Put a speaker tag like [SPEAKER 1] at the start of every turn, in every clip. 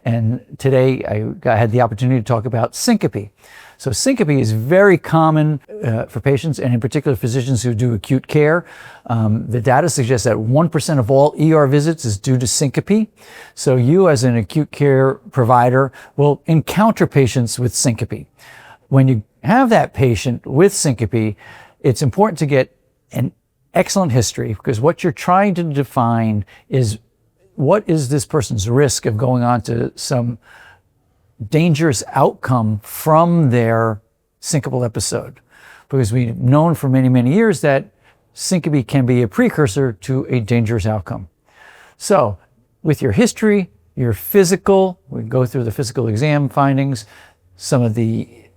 [SPEAKER 1] And today I had the opportunity to talk about syncope. So syncope is very common for patients, and in particular physicians who do acute care. The data suggests that 1% of all ER visits is due to syncope. So you as an acute care provider will encounter patients with syncope. When you have that patient with syncope, it's important to get an excellent history, because what you're trying to define is what is this person's risk of going on to some dangerous outcome from their syncopal episode. Because we've known for many, many years that syncope can be a precursor to a dangerous outcome. So with your history, your physical, we go through the physical exam findings, some of the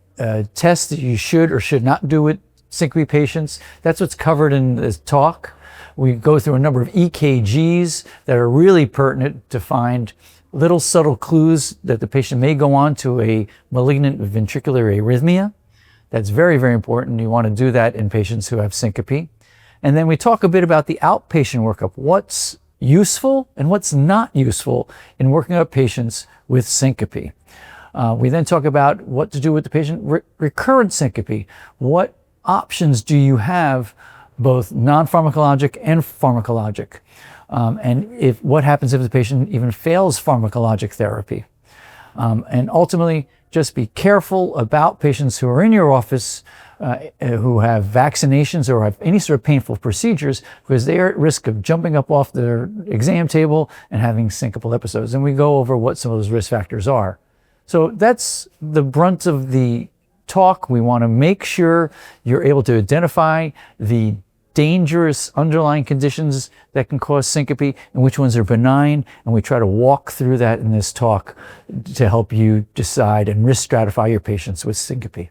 [SPEAKER 1] tests that you should or should not do with syncope patients. That's what's covered in this talk. We go through a number of EKGs that are really pertinent to find little subtle clues that the patient may go on to a malignant ventricular arrhythmia. That's very, very important. You want to do that in patients who have syncope. And then we talk a bit about the outpatient workup, what's useful and what's not useful in working up patients with syncope. We then talk about what to do with the patient recurrent syncope. What options do you have, both non-pharmacologic and pharmacologic? And what happens if the patient even fails pharmacologic therapy? And ultimately, just be careful about patients who are in your office who have vaccinations or have any sort of painful procedures, because they are at risk of jumping up off their exam table and having syncopal episodes. And we go over what some of those risk factors are. So that's the brunt of the talk. We want to make sure you're able to identify the dangerous underlying conditions that can cause syncope and which ones are benign, and we try to walk through that in this talk to help you decide and risk stratify your patients with syncope.